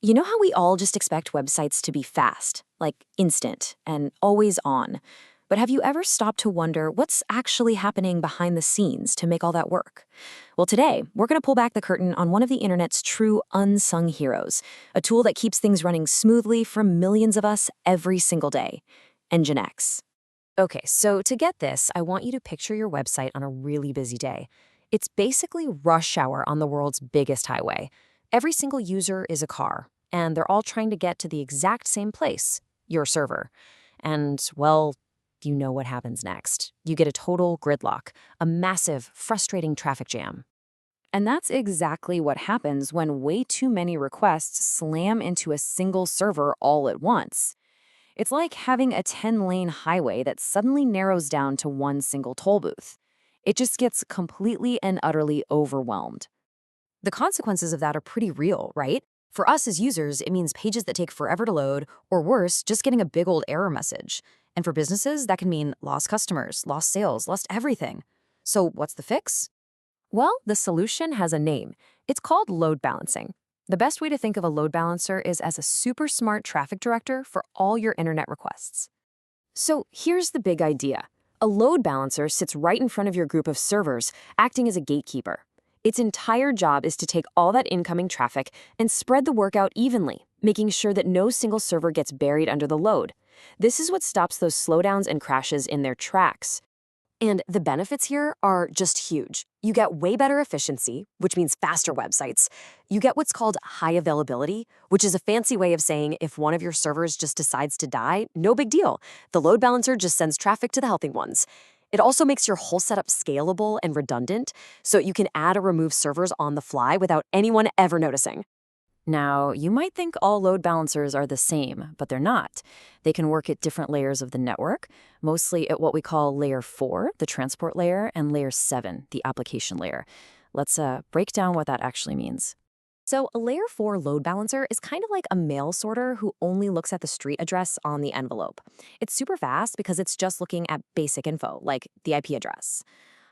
You know how we all just expect websites to be fast, like instant and always on? But have you ever stopped to wonder what's actually happening behind the scenes to make all that work? Well, today, we're going to pull back the curtain on one of the internet's true unsung heroes, a tool that keeps things running smoothly for millions of us every single day, Nginx. Okay, so to get this, I want you to picture your website on a really busy day. It's basically rush hour on the world's biggest highway. Every single user is a car, and they're all trying to get to the exact same place, your server. And, well, you know what happens next. You get a total gridlock, a massive, frustrating traffic jam. And that's exactly what happens when way too many requests slam into a single server all at once. It's like having a 10-lane highway that suddenly narrows down to one single toll booth. It just gets completely and utterly overwhelmed. The consequences of that are pretty real, right? For us as users, it means pages that take forever to load, or worse, just getting a big old error message. And for businesses, that can mean lost customers, lost sales, lost everything. So what's the fix? Well, the solution has a name. It's called load balancing. The best way to think of a load balancer is as a super smart traffic director for all your internet requests. So here's the big idea. A load balancer sits right in front of your group of servers, acting as a gatekeeper. Its entire job is to take all that incoming traffic and spread the work out evenly, making sure that no single server gets buried under the load. This is what stops those slowdowns and crashes in their tracks. And the benefits here are just huge. You get way better efficiency, which means faster websites. You get what's called high availability, which is a fancy way of saying if one of your servers just decides to die, no big deal. The load balancer just sends traffic to the healthy ones. It also makes your whole setup scalable and redundant, so you can add or remove servers on the fly without anyone ever noticing. Now, you might think all load balancers are the same, but they're not. They can work at different layers of the network, mostly at what we call layer 4, the transport layer, and layer 7, the application layer. Let's break down what that actually means. So a layer 4 load balancer is kind of like a mail sorter who only looks at the street address on the envelope. It's super fast because it's just looking at basic info, like the IP address.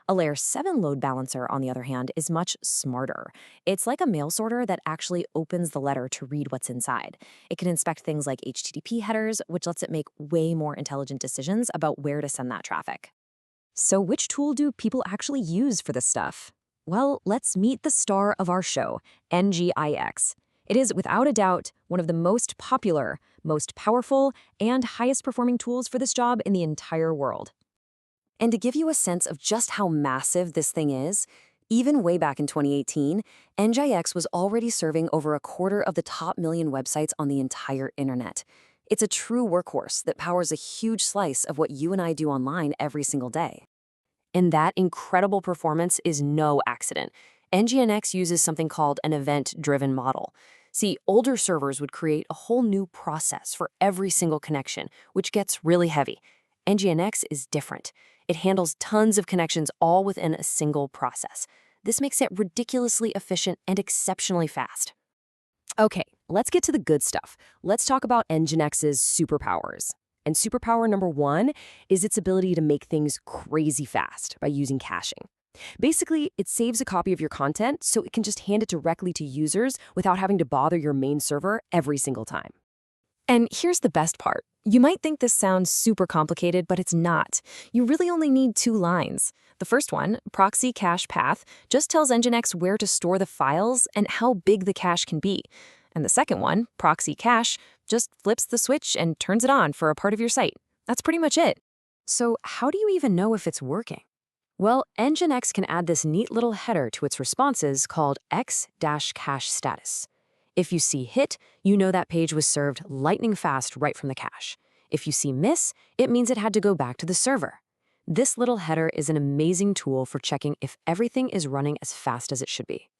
A layer 7 load balancer, on the other hand, is much smarter. It's like a mail sorter that actually opens the letter to read what's inside. It can inspect things like HTTP headers, which lets it make way more intelligent decisions about where to send that traffic. So which tool do people actually use for this stuff? Well, let's meet the star of our show, Nginx. It is, without a doubt, one of the most popular, most powerful, and highest performing tools for this job in the entire world. And to give you a sense of just how massive this thing is, even way back in 2018, Nginx was already serving over a quarter of the top million websites on the entire internet. It's a true workhorse that powers a huge slice of what you and I do online every single day. And that incredible performance is no accident. Nginx uses something called an event-driven model. See, older servers would create a whole new process for every single connection, which gets really heavy. Nginx is different. It handles tons of connections all within a single process. This makes it ridiculously efficient and exceptionally fast. Okay, let's get to the good stuff. Let's talk about Nginx's superpowers. And superpower number 1 is its ability to make things crazy fast by using caching. Basically, it saves a copy of your content so it can just hand it directly to users without having to bother your main server every single time. And here's the best part. You might think this sounds super complicated, but it's not. You really only need 2 lines. The first one, proxy cache path, just tells Nginx where to store the files and how big the cache can be. And the second one, proxy cache, just flips the switch and turns it on for a part of your site. That's pretty much it. So how do you even know if it's working? Well, Nginx can add this neat little header to its responses called x-cache status. If you see hit, you know that page was served lightning fast right from the cache. If you see miss, it means it had to go back to the server. This little header is an amazing tool for checking if everything is running as fast as it should be.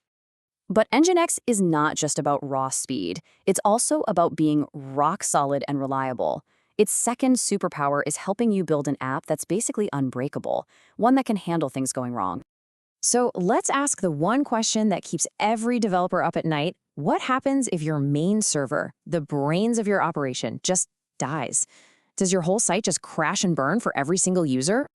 But Nginx is not just about raw speed. It's also about being rock solid and reliable. Its second superpower is helping you build an app that's basically unbreakable, one that can handle things going wrong. So let's ask the one question that keeps every developer up at night. What happens if your main server, the brains of your operation, just dies? Does your whole site just crash and burn for every single user?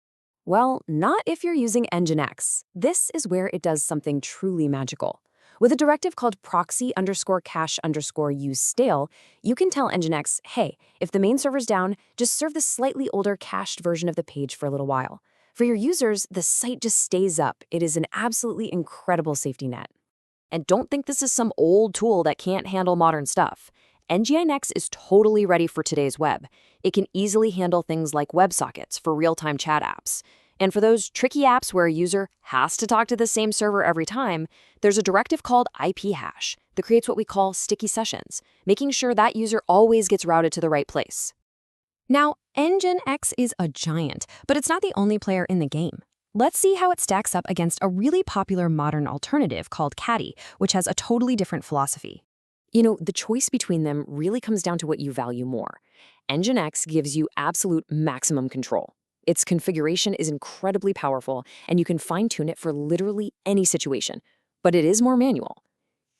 Well, not if you're using Nginx. This is where it does something truly magical. With a directive called proxy underscore cache underscore use stale, you can tell Nginx, hey, if the main server's down, just serve the slightly older cached version of the page for a little while. For your users, the site just stays up. It is an absolutely incredible safety net. And don't think this is some old tool that can't handle modern stuff. Nginx is totally ready for today's web. It can easily handle things like WebSockets for real-time chat apps. And for those tricky apps where a user has to talk to the same server every time, there's a directive called IP hash that creates what we call sticky sessions, making sure that user always gets routed to the right place. Now, Nginx is a giant, but it's not the only player in the game. Let's see how it stacks up against a really popular modern alternative called Caddy, which has a totally different philosophy. The choice between them really comes down to what you value more. Nginx gives you absolute maximum control. Its configuration is incredibly powerful, and you can fine-tune it for literally any situation, but it is more manual.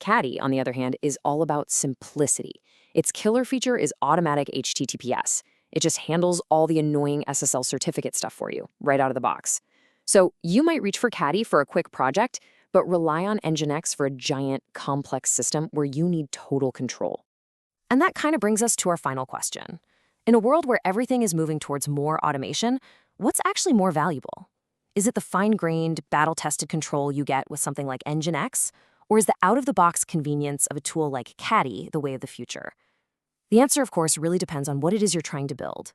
Caddy, on the other hand, is all about simplicity. Its killer feature is automatic HTTPS. It just handles all the annoying SSL certificate stuff for you, right out of the box. So you might reach for Caddy for a quick project, but rely on Nginx for a giant, complex system where you need total control. And that kind of brings us to our final question. In a world where everything is moving towards more automation, what's actually more valuable? Is it the fine-grained, battle-tested control you get with something like Nginx, or is the out-of-the-box convenience of a tool like Caddy the way of the future? The answer, of course, really depends on what it is you're trying to build.